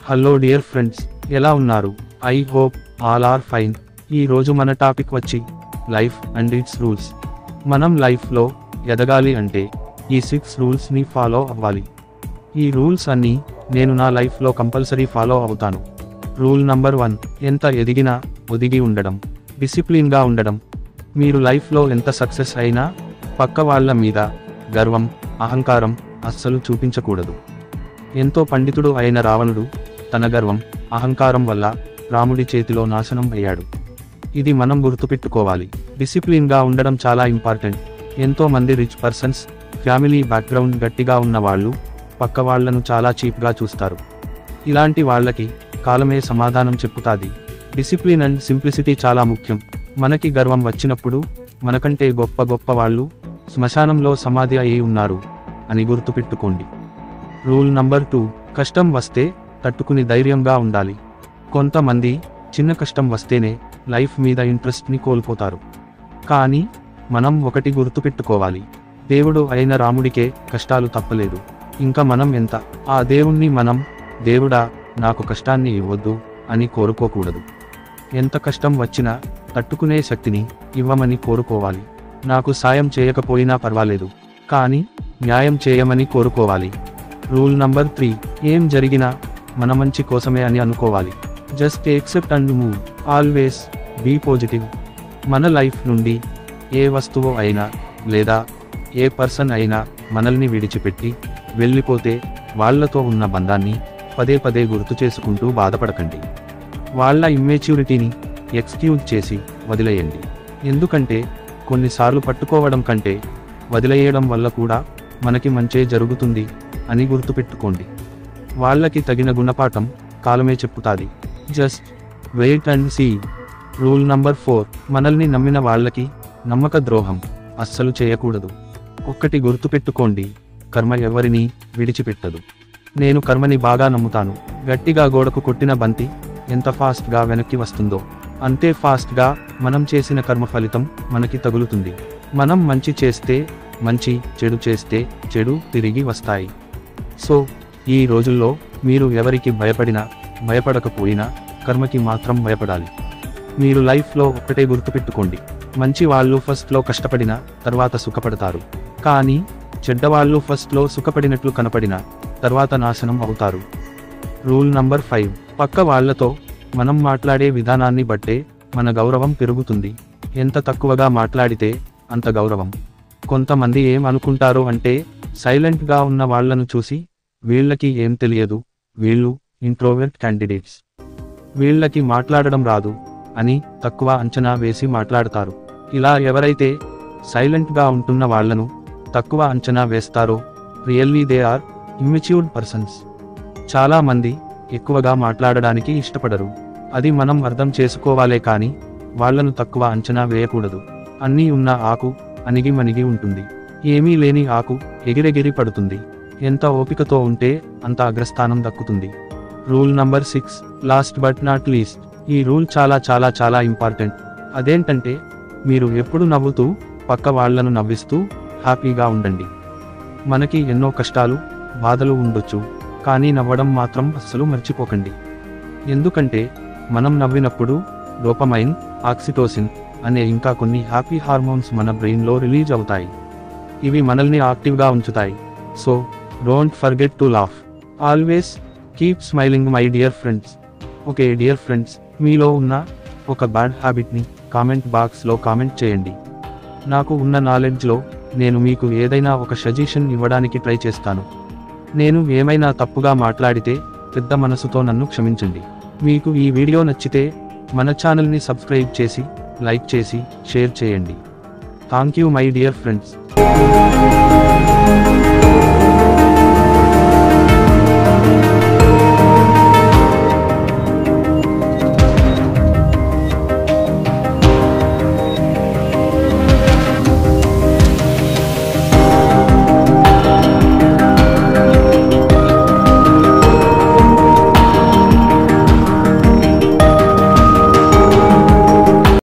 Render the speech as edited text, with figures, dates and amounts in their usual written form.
Hello dear friends, ఎలా ఉన్నారు? I hope all are fine. ఈ రోజు మన టాపిక్ వచ్చి లైఫ్ అండ్ ఇట్స్ రూల్స్. మనం లైఫ్లో ఎదగాలి అంటే ఈ 6 రూల్స్ని ఫాలో అవ్వాలి. ఈ రూల్స్ అన్నీ నేను నా లైఫ్లో కంపల్సరీ ఫాలో అవుతాను. రూల్ నంబర్ 1, ఎంత ఎదిగినా ఒదిగి ఉండడం, డిసిప్లిన్గా ఉండడం. మీరు లైఫ్లో ఎంత సక్సెస్ అయినా పక్క వాళ్ళ మీద గర్వం, అహంకారం అస్సలు చూపించకూడదు. ఎంతో పండితుడు అయిన రావణుడు తన గర్వం, అహంకారం వల్ల రాముడి చేతిలో నాశనం అయ్యాడు. ఇది మనం గుర్తుపెట్టుకోవాలి. డిసిప్లిన్గా ఉండడం చాలా ఇంపార్టెంట్. ఎంతో మంది రిచ్ పర్సన్స్, ఫ్యామిలీ బ్యాక్గ్రౌండ్ గట్టిగా ఉన్న వాళ్ళు పక్క వాళ్లను చాలా చీప్గా చూస్తారు. ఇలాంటి వాళ్ళకి కాలమే సమాధానం చెప్పుతాది. డిసిప్లిన్ అండ్ సింప్లిసిటీ చాలా ముఖ్యం. మనకి గర్వం వచ్చినప్పుడు మనకంటే గొప్ప గొప్ప వాళ్ళు శ్మశానంలో సమాధి అయి ఉన్నారు అని గుర్తుపెట్టుకోండి. రూల్ నంబర్ 2, కష్టం వస్తే తట్టుకుని ధైర్యంగా ఉండాలి. కొంతమంది చిన్న కష్టం వస్తేనే లైఫ్ మీద ఇంట్రెస్ట్ని కోల్పోతారు. కానీ మనం ఒకటి గుర్తుపెట్టుకోవాలి, దేవుడు అయిన రాముడికే కష్టాలు తప్పలేదు. ఇంకా మనం ఎంత? ఆ దేవుణ్ణి మనం దేవుడా నాకు కష్టాన్ని ఇవ్వద్దు అని కోరుకోకూడదు. ఎంత కష్టం వచ్చినా తట్టుకునే శక్తిని ఇవ్వమని కోరుకోవాలి. నాకు సాయం చేయకపోయినా పర్వాలేదు, కానీ న్యాయం చేయమని కోరుకోవాలి. రూల్ నంబర్ 3, ఏం జరిగినా మన మంచి కోసమే అని అనుకోవాలి. Just accept and move. Always be positive. మన లైఫ్ నుండి ఏ వస్తువు అయినా లేదా ఏ పర్సన్ అయినా మనల్ని విడిచిపెట్టి వెళ్ళిపోతే వాళ్లతో ఉన్న బంధాన్ని పదే పదే గుర్తు చేసుకుంటూ బాధపడకండి. వాళ్ళ ఇమ్మెచ్యూరిటీని ఎక్స్క్యూజ్ చేసి వదిలేయండి. ఎందుకంటే కొన్నిసార్లు పట్టుకోవడం కంటే వదిలేయడం వల్ల కూడా మనకి మంచే జరుగుతుంది అని గుర్తుపెట్టుకోండి. వాళ్ళకి తగిన గుణపాఠం కాలమే చెప్పుతాది. Just wait and see. Rule number 4, మనల్ని నమ్మిన వాళ్ళకి నమ్మక ద్రోహం అస్సలు చేయకూడదు. ఒక్కటి గుర్తుపెట్టుకోండి, కర్మ ఎవరిని విడిచిపెట్టదు. నేను కర్మని బాగా నమ్ముతాను. గట్టిగా గోడకు కొట్టిన బంతి ఎంత ఫాస్ట్గా వెనక్కి వస్తుందో అంతే ఫాస్ట్గా మనం చేసిన కర్మ ఫలితం మనకి తగులుతుంది. మనం మంచి చేస్తే మంచి, చెడు చేస్తే చెడు తిరిగి వస్తాయి. సో ఈ రోజుల్లో మీరు ఎవరికి భయపడినా భయపడకపోయినా కర్మకి మాత్రం భయపడాలి. మీరు లైఫ్లో ఒక్కటే గుర్తుపెట్టుకోండి, మంచి వాళ్ళు ఫస్ట్లో కష్టపడినా తర్వాత సుఖపడతారు. కానీ చెడ్డవాళ్ళు ఫస్ట్లో సుఖపడినట్లు కనపడినా తర్వాత నాశనం అవుతారు. రూల్ నంబర్ 5, పక్క వాళ్లతో మనం మాట్లాడే విధానాన్ని బట్టే మన గౌరవం పెరుగుతుంది. ఎంత తక్కువగా మాట్లాడితే అంత గౌరవం. కొంతమంది ఏం అనుకుంటారో అంటే సైలెంట్గా ఉన్న వాళ్లను చూసి వీళ్ళకి ఏం తెలియదు, వీళ్ళు ఇంట్రోవర్ట్ క్యాండిడేట్స్, వీళ్ళకి మాట్లాడడం రాదు అని తక్కువ అంచనా వేసి మాట్లాడతారు. ఇలా ఎవరైతే సైలెంట్గా ఉంటున్న వాళ్లను తక్కువ అంచనా వేస్తారో really they are immatured persons. చాలామంది ఎక్కువగా మాట్లాడడానికి ఇష్టపడరు. అది మనం అర్థం చేసుకోవాలే కానీ వాళ్లను తక్కువ అంచనా వేయకూడదు. అన్నీ ఉన్న ఆకు అణిగి మణిగి ఉంటుంది, ఏమీ లేని ఆకు ఎగిరెగిరి పడుతుంది. ఎంత ఓపికతో ఉంటే అంత అగ్రస్థానం దక్కుతుంది. Rule number 6, last but not least. ఈ రూల్ చాలా చాలా చాలా ఇంపార్టెంట్. అదేంటంటే మీరు ఎప్పుడు నవ్వుతూ పక్క వాళ్లను నవ్విస్తూ హ్యాపీగా ఉండండి. మనకి ఎన్నో కష్టాలు, బాధలు ఉండొచ్చు, కానీ నవ్వడం మాత్రం అస్సలు మర్చిపోకండి. ఎందుకంటే మనం నవ్వినప్పుడు డోపమైన్, ఆక్సిటోసిన్ అనే ఇంకా కొన్ని హ్యాపీ హార్మోన్స్ మన బ్రెయిన్లో రిలీజ్ అవుతాయి. ఇవి మనల్ని యాక్టివ్గా ఉంచుతాయి. So don't forget to laugh. Always keep smiling my dear friends. Okay dear friends, మీలో ఉన్న ఒక బ్యాడ్ హ్యాబిట్ని కామెంట్ బాక్స్లో కామెంట్ చేయండి. నాకు ఉన్న నాలెడ్జ్లో నేను మీకు ఏదైనా ఒక సజెషన్ ఇవ్వడానికి ట్రై చేస్తాను. నేను ఏమైనా తప్పుగా మాట్లాడితే పెద్ద మనసుతో నన్ను క్షమించండి. మీకు ఈ వీడియో నచ్చితే మన ఛానల్ని సబ్స్క్రైబ్ చేసి, లైక్ చేసి, షేర్ చేయండి. Thank you my dear friends.